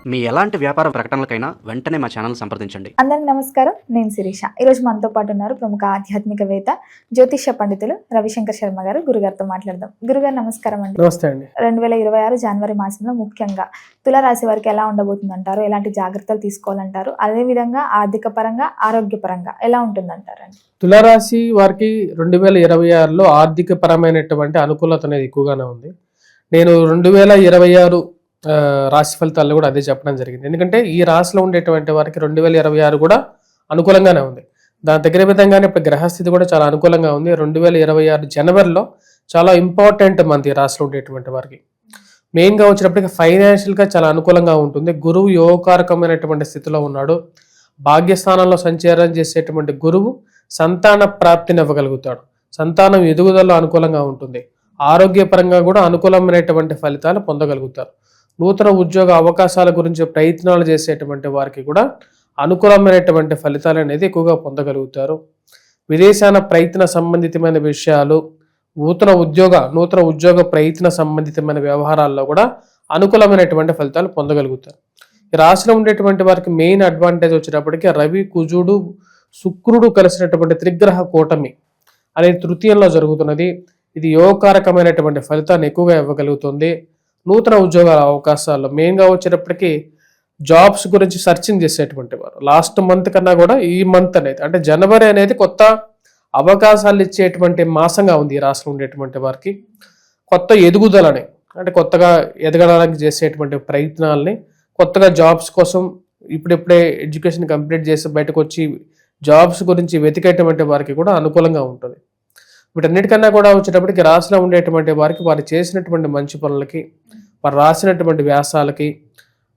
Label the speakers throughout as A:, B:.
A: మీ ఎలాంటి వ్యాపార ప్రకటనలకైనా వెంటనే మా ఛానల్ సంప్రదించండి.
B: అందరికి నమస్కారం, నేను శిరీష. ఈరోజు మనతో పాటు ఉన్నారు ప్రముఖ ఆధ్యాత్మికవేత్త, జ్యోతిష్య పండితులు రవిశంకర్ శర్మ గారు. గురుగారితో మాట్లాడదాం. గురుగారు నమస్కారం అండి.
C: నమస్తే అండి.
B: 2026 జనవరి మాసంలో ముఖ్యంగా తులారాశి వారికి ఎలా ఉండబోతుంది అంటారు? ఎలాంటి జాగ్రత్తలు తీసుకోవాలంటారు? అదేవిధంగా ఆర్థిక పరంగా, ఆరోగ్యపరంగా ఎలా ఉంటుందంటారండి?
C: తులారాశి వారికి 2026లో ఆర్థిక పరమైనటువంటి అనుకూలత అనేది ఎక్కువగానే ఉంది. నేను 2026 రాశి ఫలితాల్లో కూడా అదే చెప్పడం జరిగింది. ఎందుకంటే ఈ రాశిలో ఉండేటువంటి వారికి 2026 కూడా అనుకూలంగానే ఉంది. దాని దగ్గర విధంగానే ఇప్పుడు గ్రహస్థితి కూడా చాలా అనుకూలంగా ఉంది. 2026 జనవరిలో చాలా ఇంపార్టెంట్ మంత్ ఈ రాశిలో ఉండేటువంటి వారికి. మెయిన్గా వచ్చినప్పటికీ ఫైనాన్షియల్గా చాలా అనుకూలంగా ఉంటుంది. గురువు యోగకారకమైనటువంటి స్థితిలో ఉన్నాడు. భాగ్యస్థానంలో సంచారం చేసేటువంటి గురువు సంతాన ప్రాప్తిని ఇవ్వగలుగుతాడు. సంతానం ఎదుగుదలలో అనుకూలంగా ఉంటుంది. ఆరోగ్యపరంగా కూడా అనుకూలమైనటువంటి ఫలితాలు పొందగలుగుతారు. నూతన ఉద్యోగ అవకాశాల గురించి ప్రయత్నాలు చేసేటువంటి వారికి కూడా అనుకూలమైనటువంటి ఫలితాలు అనేది ఎక్కువగా పొందగలుగుతారు. విదేశాన ప్రయత్న సంబంధితమైన విషయాలు, నూతన ఉద్యోగ ప్రయత్న సంబంధితమైన వ్యవహారాల్లో కూడా అనుకూలమైనటువంటి ఫలితాలు పొందగలుగుతారు. ఈ రాశిలో ఉండేటువంటి వారికి మెయిన్ అడ్వాంటేజ్ వచ్చేటప్పటికీ రవి, కుజుడు, శుక్రుడు కలిసినటువంటి త్రిగ్రహ కూటమి అనేది తృతీయంలో జరుగుతున్నది. ఇది యోగకారకమైనటువంటి ఫలితాన్ని ఎక్కువగా ఇవ్వగలుగుతుంది. నూతన ఉద్యోగాల అవకాశాల్లో మెయిన్గా వచ్చేటప్పటికి జాబ్స్ గురించి సర్చింగ్ చేసేటువంటి వారు లాస్ట్ మంత్ కన్నా కూడా ఈ మంత్ అనేది అంటే జనవరి అనేది కొత్త అవకాశాలు ఇచ్చేటువంటి మాసంగా ఉంది. ఈ రాష్ట్రంలో ఉండేటువంటి వారికి కొత్త ఎదుగుదలని అంటే కొత్తగా ఎదగడానికి చేసేటువంటి ప్రయత్నాలని, కొత్తగా జాబ్స్ కోసం ఇప్పుడిప్పుడే ఎడ్యుకేషన్ కంప్లీట్ చేసి బయటకు వచ్చి జాబ్స్ గురించి వెతికేటువంటి వారికి కూడా అనుకూలంగా ఉంటుంది. వీటన్నిటికన్నా కూడా వచ్చేటప్పటికి రాశిలో ఉండేటువంటి వారికి వారు చేసినటువంటి మంచి పనులకి, వారు రాసినటువంటి వ్యాసాలకి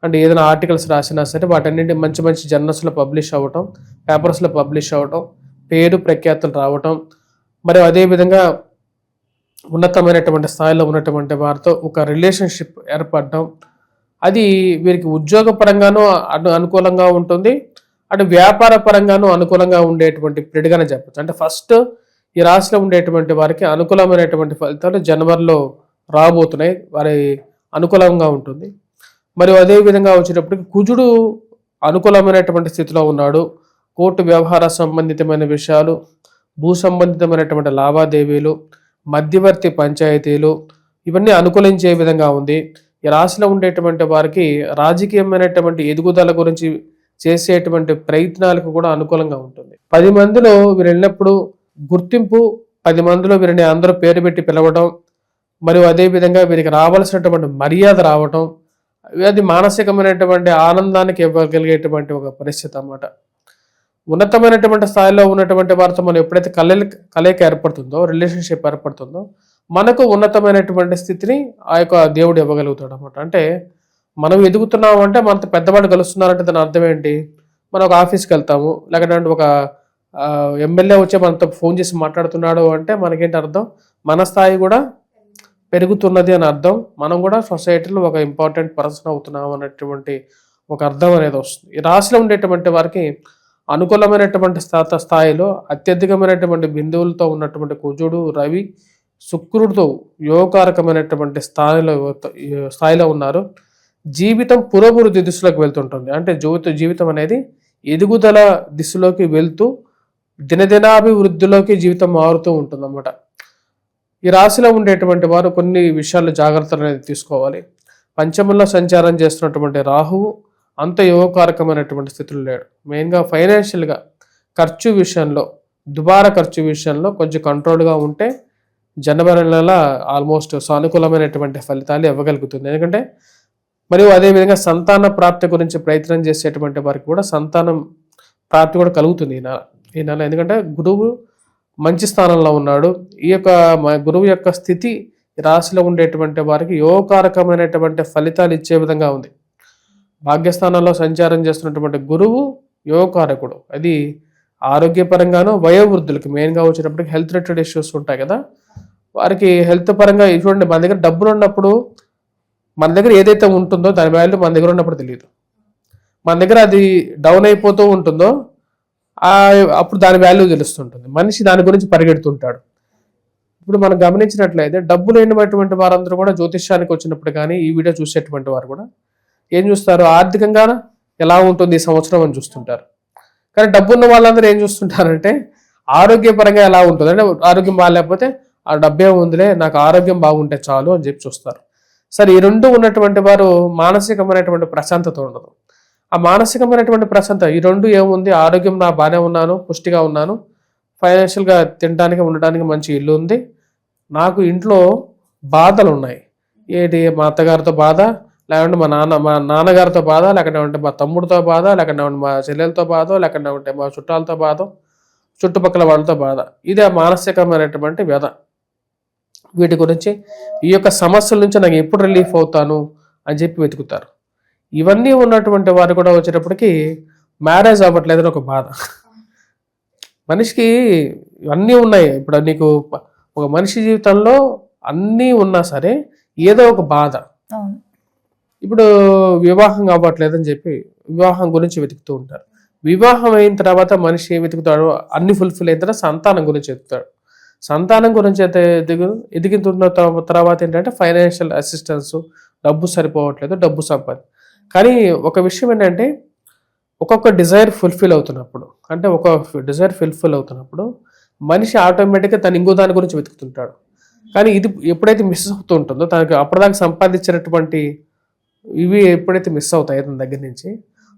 C: అంటే ఏదైనా ఆర్టికల్స్ రాసినా సరే వాటన్నింటి మంచి మంచి జర్నల్స్లో పబ్లిష్ అవ్వటం, పేపర్స్లో పబ్లిష్ అవ్వటం, పేరు ప్రఖ్యాతులు రావటం, మరి అదేవిధంగా ఉన్నతమైనటువంటి స్థాయిలో ఉన్నటువంటి వారితో ఒక రిలేషన్షిప్ ఏర్పడటం, అది వీరికి ఉద్యోగపరంగానూ అనుకూలంగా ఉంటుంది, అటు వ్యాపార పరంగానూ అనుకూలంగా ఉండేటువంటి పీరియడ్గానే చెప్పచ్చు. అంటే ఫస్ట్ ఈ రాశిలో ఉండేటువంటి వారికి అనుకూలమైనటువంటి ఫలితాలు జనవరిలో రాబోతున్నాయి. వారి అనుకూలంగా ఉంటుంది. మరియు అదేవిధంగా వచ్చేటప్పటికి కుజుడు అనుకూలమైనటువంటి స్థితిలో ఉన్నాడు. కోర్టు వ్యవహార సంబంధితమైన విషయాలు, భూ సంబంధితమైనటువంటి లావాదేవీలు, మధ్యవర్తి పంచాయతీలు ఇవన్నీ అనుకూలించే విధంగా ఉంది. ఈ రాశిలో ఉండేటువంటి వారికి రాజకీయమైనటువంటి ఎదుగుదల గురించి చేసేటువంటి ప్రయత్నాలకు కూడా అనుకూలంగా ఉంటుంది. 10 మందిలో వీరు వెళ్ళినప్పుడు గుర్తింపు, 10 మందిలో వీరిని అందరూ పేరు పెట్టి పిలవడం, మరియు అదేవిధంగా వీరికి రావాల్సినటువంటి మర్యాద రావటం, అది మానసికమైనటువంటి ఆనందానికి ఇవ్వగలిగేటువంటి ఒక పరిస్థితి అన్నమాట. ఉన్నతమైనటువంటి స్థాయిలో ఉన్నటువంటి వారితో మనం ఎప్పుడైతే కలయిక ఏర్పడుతుందో, రిలేషన్షిప్ ఏర్పడుతుందో మనకు ఉన్నతమైనటువంటి స్థితిని ఆ యొక్క దేవుడు ఇవ్వగలుగుతాడు అన్నమాట. అంటే మనం ఎదుగుతున్నాం అంటే మనతో పెద్దవాళ్ళు కలుస్తున్నారంటే దాని అర్థం ఏంటి? మనం ఒక ఆఫీస్కి వెళ్తాము, లేకపోతే ఒక ఎమ్మెల్యే వచ్చి మనతో ఫోన్ చేసి మాట్లాడుతున్నాడు అంటే మనకేంటి అర్థం? మన స్థాయి కూడా పెరుగుతున్నది అని అర్థం. మనం కూడా సొసైటీలో ఒక ఇంపార్టెంట్ పర్సన్ అవుతున్నాం అనేటువంటి ఒక అర్థం అనేది వస్తుంది. ఈ రాశిలో ఉండేటువంటి వారికి అనుకూలమైనటువంటి స్థాయిలో అత్యధికమైనటువంటి బిందువులతో ఉన్నటువంటి కుజుడు, రవి, శుక్రుడితో యోగకారకమైనటువంటి స్థాయిలో ఉన్నారు. జీవితం పురోభివృద్ధి దిశలోకి వెళ్తుంటుంది. అంటే జీవితం అనేది ఎదుగుదల దిశలోకి వెళ్తూ దినదినాభివృద్ధిలోకి జీవితం మారుతూ ఉంటుంది అన్నమాట. ఈ రాశిలో ఉండేటువంటి వారు కొన్ని విషయాల్లో జాగ్రత్తలు అనేది తీసుకోవాలి. పంచమంలో సంచారం చేస్తున్నటువంటి రాహువు అంత యోగకారకమైనటువంటి స్థితిలో లేడు. మెయిన్గా ఫైనాన్షియల్గా ఖర్చు విషయంలో, దుబారా ఖర్చు విషయంలో కొంచెం కంట్రోల్గా ఉంటే జనవరి నెల ఆల్మోస్ట్ సానుకూలమైనటువంటి ఫలితాలు ఇవ్వగలుగుతుంది. ఎందుకంటే మరియు అదేవిధంగా సంతాన ప్రాప్తి గురించి ప్రయత్నం చేసేటువంటి వారికి కూడా సంతానం ప్రాప్తి కూడా కలుగుతుంది ఈ నెల. ఎందుకంటే గురువు మంచి స్థానంలో ఉన్నాడు. ఈ యొక్క గురువు యొక్క స్థితి రాశిలో ఉండేటువంటి వారికి యోగకారకమైనటువంటి ఫలితాలు ఇచ్చే విధంగా ఉంది. భాగ్యస్థానంలో సంచారం చేస్తున్నటువంటి గురువు యోగకారకుడు. అది ఆరోగ్యపరంగానూ వయోవృద్ధులకి మెయిన్గా వచ్చేటప్పటికి హెల్త్ రిలేటెడ్ ఇష్యూస్ ఉంటాయి కదా, వారికి హెల్త్ పరంగా చూడండి, మన దగ్గర డబ్బులు ఉన్నప్పుడు మన దగ్గర ఏదైతే ఉంటుందో దాని వాల్యూ మన దగ్గర ఉన్నప్పుడు తెలియదు. మన దగ్గర అది డౌన్ అయిపోతూ ఉంటుందో అప్పుడు దాని వాల్యూ తెలుస్తుంటుంది. మనిషి దాని గురించి పరిగెడుతుంటాడు. ఇప్పుడు మనం గమనించినట్లయితే డబ్బు లేనటువంటి వారందరూ కూడా జ్యోతిష్యానికి వచ్చినప్పుడు కానీ ఈ వీడియో చూసేటువంటి వారు కూడా ఏం చూస్తారు, ఆర్థికంగా ఎలా ఉంటుంది ఈ సంవత్సరం అని చూస్తుంటారు. కానీ డబ్బున్న వాళ్ళందరూ ఏం చూస్తుంటారంటే ఆరోగ్యపరంగా ఎలా ఉంటుంది, అంటే ఆరోగ్యం బాగాలేకపోతే ఆ డబ్బే ఉందిలే, నాకు ఆరోగ్యం బాగుంటే చాలు అని చెప్పి చూస్తారు. సరే, ఈ రెండు ఉన్నటువంటి వారు మానసికమైనటువంటి ప్రశాంతత ఉండదు. ఆ మానసికమైనటువంటి ప్రశాంతత ఈ రెండు ఏముంది, ఆరోగ్యం నా బాగానే ఉన్నాను, పుష్టిగా ఉన్నాను, ఫైనాన్షియల్గా తినడానికి ఉండడానికి మంచి ఇల్లు ఉంది, నాకు ఇంట్లో బాధలు ఉన్నాయి, ఏంటి మా అత్తగారితో బాధ, లేకుంటే మా నాన్నగారితో బాధ, లేకుంటే మా తమ్ముడితో బాధ, లేకుంటే మా చెల్లెలతో బాధ, లేకుంటే మా చుట్టాలతో బాధ, చుట్టుపక్కల వాళ్ళతో బాధ. ఇదే మానసికమైనటువంటి వ్యధ. వీటి గురించి ఈ యొక్క సమస్యల నుంచి నాకు ఎప్పుడు రిలీఫ్ అవుతాను అని చెప్పి వెతుకుతారు. ఇవన్నీ ఉన్నటువంటి వారు కూడా వచ్చేటప్పటికి మ్యారేజ్ అవ్వట్లేదని ఒక బాధ. మనిషికి ఇవన్నీ ఉన్నాయి. ఇప్పుడు నీకు ఒక మనిషి జీవితంలో అన్నీ ఉన్నా సరే ఏదో ఒక బాధ. ఇప్పుడు వివాహం అవ్వట్లేదని చెప్పి వివాహం గురించి వెతుకుతూ ఉంటారు. వివాహం అయిన తర్వాత మనిషి ఏం వెతుకుతాడు, అన్ని ఫుల్ఫిల్ అయిన తర్వాత సంతానం గురించి వెతుకుతాడు. సంతానం గురించి అయితే ఎదుగుతున్న తర్వాత ఏంటంటే ఫైనాన్షియల్ అసిస్టెన్స్, డబ్బు సరిపోవట్లేదు, డబ్బు సంపాది. కానీ ఒక విషయం ఏంటంటే ఒక్కొక్క డిజైర్ ఫుల్ఫిల్ అవుతున్నప్పుడు, అంటే ఒక డిజైర్ ఫుల్ఫిల్ అవుతున్నప్పుడు మనిషి ఆటోమేటిక్గా తను ఇంకో దాని గురించి వెతుకుతుంటాడు. కానీ ఇది ఎప్పుడైతే మిస్ అవుతూ ఉంటుందో, తనకు అప్పటిదాకా సంపాదించినటువంటి ఇవి ఎప్పుడైతే మిస్ అవుతాయో తన దగ్గర నుంచి,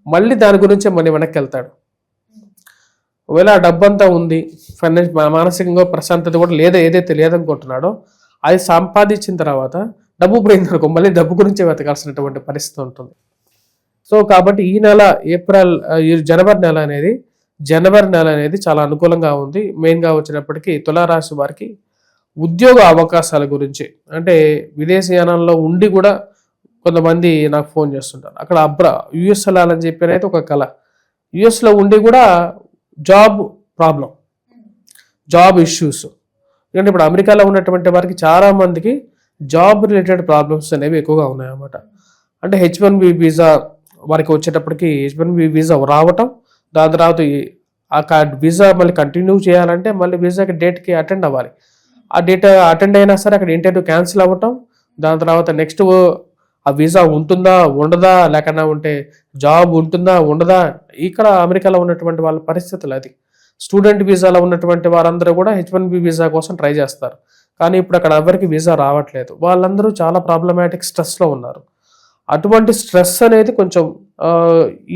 C: మళ్ళీ దాని గురించే మళ్ళీ వెనక్కి వెళ్తాడు. ఒకవేళ ఆ డబ్బంతా ఉంది, మానసికంగా ప్రశాంతత కూడా లేదా, ఏదైతే లేదనుకుంటున్నాడో అది సంపాదించిన తర్వాత డబ్బు పోయిందనుకో మళ్ళీ డబ్బు గురించే వెతకాల్సినటువంటి పరిస్థితి ఉంటుంది. సో కాబట్టి ఈ నెల జనవరి నెల అనేది చాలా అనుకూలంగా ఉంది. మెయిన్గా వచ్చేటప్పటికి తులారాశి వారికి ఉద్యోగ అవకాశాల గురించి, అంటే విదేశీయానంలో ఉండి కూడా కొంతమంది నాకు ఫోన్ చేస్తుంటారు. అక్కడ యుఎస్ వెళ్ళాలని చెప్పి అయితే ఒక కళ, యుఎస్లో ఉండి కూడా జాబ్ ప్రాబ్లం, జాబ్ ఇష్యూస్. ఎందుకంటే ఇప్పుడు అమెరికాలో ఉన్నటువంటి వారికి చాలా మందికి జాబ్ రిలేటెడ్ ప్రాబ్లమ్స్ అనేవి ఎక్కువగా ఉన్నాయన్నమాట. అంటే H1B వీసా వారికి వచ్చేటప్పటికి H1B వీసా రావటం, దాని తర్వాత ఆ వీసా మళ్ళీ కంటిన్యూ చేయాలంటే మళ్ళీ వీసాకి డేట్కి అటెండ్ అవ్వాలి. ఆ డేట్ అటెండ్ అయినా సరే అక్కడ ఇంటర్వ్యూ క్యాన్సిల్ అవ్వటం, దాని తర్వాత నెక్స్ట్ ఆ వీసా ఉంటుందా ఉండదా, లేకన్నా ఉంటే జాబ్ ఉంటుందా ఉండదా. ఇక్కడ అమెరికాలో ఉన్నటువంటి వాళ్ళ పరిస్థితులు అది. స్టూడెంట్ వీసాలో ఉన్నటువంటి వారందరూ కూడా H1B వీసా కోసం ట్రై చేస్తారు. కానీ ఇప్పుడు అక్కడ ఎవరికి వీసా రావట్లేదు. వాళ్ళందరూ చాలా ప్రాబ్లమాటిక్ స్ట్రెస్లో ఉన్నారు. అటువంటి స్ట్రెస్ అనేది కొంచెం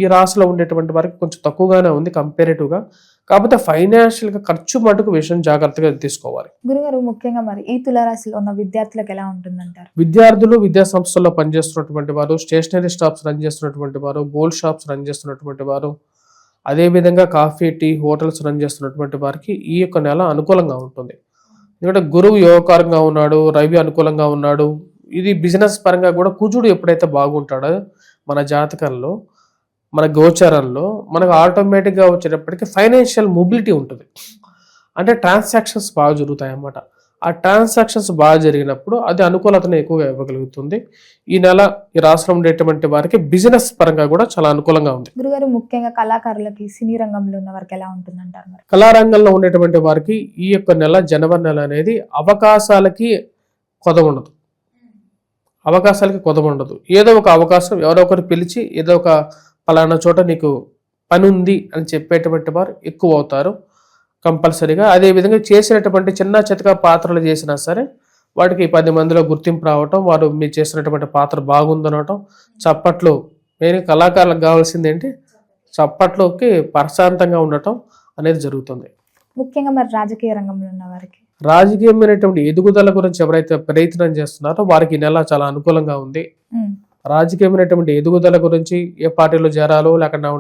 C: ఈ రాశిలో ఉండేటువంటి వారికి కొంచెం తక్కువగానే ఉంది కంపేరేటివ్గా. కాకపోతే ఫైనాన్షియల్గా ఖర్చు మటుకు విషయం జాగ్రత్తగా తీసుకోవాలి.
B: గురుగారు, ముఖ్యంగా మరి ఈ తులారాశిలో ఉన్న విద్యార్థులకు ఎలా ఉంటుందంటారు?
C: విద్యార్థులు, విద్యా సంస్థల్లో పనిచేస్తున్నటువంటి వారు, స్టేషనరీ షాప్స్ రన్ చేస్తున్నటువంటి వారు, గోల్డ్ షాప్స్ రన్ చేస్తున్నటువంటి వారు, అదేవిధంగా కాఫీ, టీ, హోటల్స్ రన్ చేస్తున్నటువంటి వారికి ఈ యొక్క నెల అనుకూలంగా ఉంటుంది. ఎందుకంటే గురువు యోగకారంగా ఉన్నాడు, రవి అనుకూలంగా ఉన్నాడు. ఇది బిజినెస్ పరంగా కూడా కుజుడు ఎప్పుడైతే బాగుంటాడో మన జాతకంలో, మన గోచారంలో మనకు ఆటోమేటిక్గా వచ్చేటప్పటికి ఫైనాన్షియల్ మొబిలిటీ ఉంటుంది. అంటే ట్రాన్సాక్షన్స్ బాగా జరుగుతాయి అన్నమాట. ఆ ట్రాన్సాక్షన్స్ బాగా జరిగినప్పుడు అది అనుకూలతను ఎక్కువగా ఇవ్వగలుగుతుంది. ఈ నెల ఈ రాష్ట్రం ఉండేటువంటి వారికి బిజినెస్ పరంగా కూడా చాలా అనుకూలంగా ఉంది.
B: గురుగారు, ముఖ్యంగా కళాకారులకి, సినీ రంగంలో ఉన్న వారికి ఎలా ఉంటుందంటారు? మరి
C: కళారంగంలో ఉండేటువంటి వారికి ఈ యొక్క నెల, జనవరి నెల అనేది అవకాశాలకి కొదవ ఉండదు. ఏదో ఒక అవకాశం ఎవరో ఒకరు పిలిచి ఏదో ఒక పలానా చోట నీకు పని ఉంది అని చెప్పేటువంటి వారు ఎక్కువ అవుతారు కంపల్సరీగా. అదేవిధంగా చేసినటువంటి చిన్న చితక పాత్రలు చేసినా సరే వాటికి 10 మందిలో గుర్తింపు రావటం, వారు మీరు చేసినటువంటి పాత్ర బాగుందనటం, చప్పట్లు. మెయిన్ కళాకారులకు కావాల్సింది ఏంటి, చప్పట్లోకి ప్రశాంతంగా ఉండటం అనేది జరుగుతుంది.
B: ముఖ్యంగా మరి రాజకీయ రంగంలో ఉన్న వారికి,
C: రాజకీయమైనటువంటి ఎదుగుదల గురించి ఎవరైతే ప్రయత్నం చేస్తున్నారో వారికి ఈ నెల చాలా అనుకూలంగా ఉంది. రాజకీయమైనటువంటి ఎదుగుదల గురించి, ఏ పార్టీలో చేరాలో, లేకుండా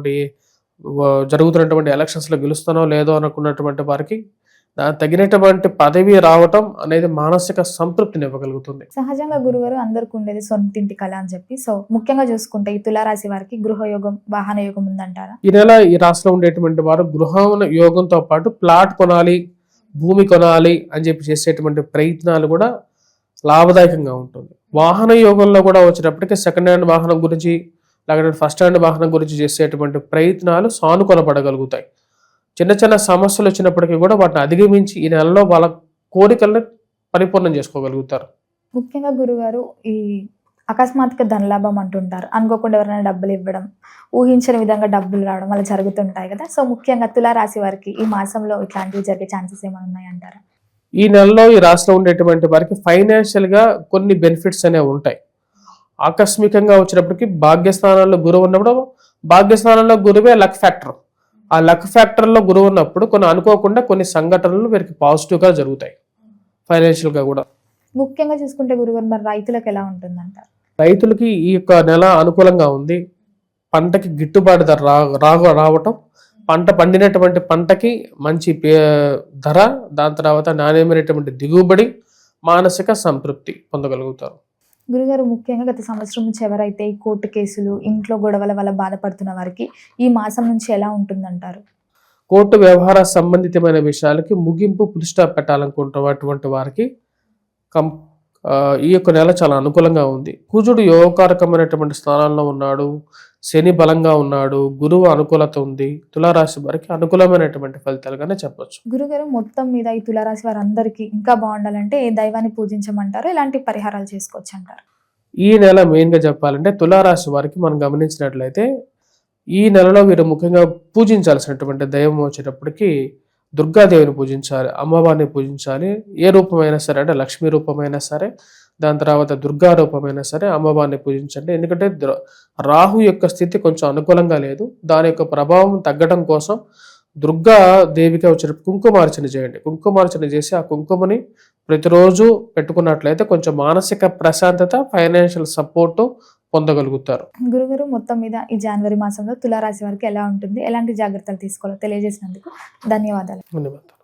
C: జరుగుతున్నటువంటి ఎలక్షన్స్లో గెలుస్తానో లేదో అనుకున్నటువంటి వారికి తగినటువంటి పదవి రావటం అనేది మానసిక సంతృప్తిని ఇవ్వగలుగుతుంది.
B: సహజంగా గురుగారు అందరికి ఉండేది సొంతింటి కళ అని చెప్పి, సో ముఖ్యంగా చూసుకుంటే ఈ తులారాశి వారికి గృహ యోగం, వాహన యోగం ఉందంటారా?
C: ఈ నెల ఈ రాశిలో ఉండేటువంటి వారు గృహ యోగంతో పాటు ప్లాట్ కొనాలి, భూమి కొనాలి అని చెప్పి చేసేటువంటి ప్రయత్నాలు కూడా లాభదాయకంగా ఉంటుంది. వాహన యోగంలో కూడా వచ్చేటప్పటికి సెకండ్ హ్యాండ్ వాహనం గురించి, లేకపోతే ఫస్ట్ హ్యాండ్ వాహనం గురించి చేసేటువంటి ప్రయత్నాలు సానుకూలపడగలుగుతాయి. చిన్న చిన్న సమస్యలు వచ్చినప్పటికీ కూడా వాటిని అధిగమించి ఈ నెలలో వాళ్ళ కోరికలను పరిపూర్ణం చేసుకోగలుగుతారు.
B: ముఖ్యంగా గురుగారు, ఈ అకస్మాత్తుగా ధనలాభం అంటుంటారు, అనుకోకుండా ఎవరైనా డబ్బులు ఇవ్వడం, ఊహించని విధంగా డబ్బులు రావడం అలా జరుగుతుంటాయి కదా. సో ముఖ్యంగా తులారాశి వారికి ఈ మాసంలో ఇట్లాంటివి జరిగే ఛాన్సెస్ ఏమైనా ఉన్నాయంటారా?
C: ఈ నెలలో ఈ రాశిలో ఉండేటువంటి వారికి ఫైనాన్షియల్గా కొన్ని బెనిఫిట్స్ అనేవి ఉంటాయి. ఆకస్మికంగా వచ్చినప్పటికీ భాగ్యస్థానంలో గురువు ఉన్నప్పుడు, భాగ్యస్థానంలో గురువే లక్ ఫ్యాక్టర్. ఆ లక్ ఫ్యాక్టర్లో గురువు ఉన్నప్పుడు కొన్ని అనుకోకుండా కొన్ని సంఘటనలు వీరికి పాజిటివ్గా జరుగుతాయి ఫైనాన్షియల్గా కూడా.
B: ముఖ్యంగా చూసుకుంటే గురుగారు మరి రైతులకు ఎలా ఉంటుందంటారు?
C: రైతులకి ఈ యొక్క నెల అనుకూలంగా ఉంది. పంటకి గిట్టుబాటు ధర రావటం, పంట పండినటువంటి పంటకి మంచి ధర, దాని తర్వాత నాణ్యమైనటువంటి దిగుబడి, మానసిక సంతృప్తి పొందగలుగుతారు.
B: గురుగారు ముఖ్యంగా గత సంవత్సరం నుంచి ఎవరైతే ఈ కోర్టు కేసులు, ఇంట్లో గొడవల వల్ల బాధపడుతున్న వారికి ఈ మాసం నుంచి ఎలా ఉంటుందంటారు?
C: కోర్టు వ్యవహార సంబంధితమైన విషయాలకి ముగింపు పులిస్టాప్ పెట్టాలనుకుంటున్నటువంటి వారికి ఈ యొక్క నెల చాలా అనుకూలంగా ఉంది. కుజుడు యోగకారకమైనటువంటి స్థానాల్లో ఉన్నాడు, శని బలంగా ఉన్నాడు, గురువు అనుకూలత ఉంది. తులారాశి వారికి అనుకూలమైనటువంటి ఫలితాలుగానే చెప్పొచ్చు.
B: గురుగారు మొత్తం మీద ఈ తులారాశి వారందరికీ ఇంకా బాగుండాలంటే ఏ దైవాన్ని పూజించమంటారు, ఎలాంటి పరిహారాలు చేసుకోవచ్చు అంటారు?
C: ఈ నెల మెయిన్గా చెప్పాలంటే తులారాశి వారికి మనం గమనించినట్లయితే ఈ నెలలో వీరు ముఖ్యంగా పూజించాల్సినటువంటి దైవం వచ్చేటప్పటికి దుర్గాదేవిని పూజించాలి, అమ్మవారిని పూజించాలి. ఏ రూపమైనా సరే, అంటే లక్ష్మీ రూపమైనా సరే, దాని తర్వాత దుర్గా రూపమైనా సరే అమ్మవారిని పూజించండి. ఎందుకంటే రాహు యొక్క స్థితి కొంచెం అనుకూలంగా లేదు. దాని యొక్క ప్రభావం తగ్గడం కోసం దుర్గా దేవికి వచ్చిన కుంకుమార్చన చేయండి. కుంకుమార్చన చేసి ఆ కుంకుమని ప్రతిరోజు పెట్టుకున్నట్లయితే కొంచెం మానసిక ప్రశాంతత, ఫైనాన్షియల్ సపోర్టు పొందగలుగుతారు.
B: గురుగారు మొత్తం మీద ఈ జనవరి మాసంలో తులారాశి వారికి ఎలా ఉంటుంది, ఎలాంటి జాగ్రత్తలు తీసుకోవాలో తెలియజేసినందుకు ధన్యవాదాలు.
C: ధన్యవాదాలు.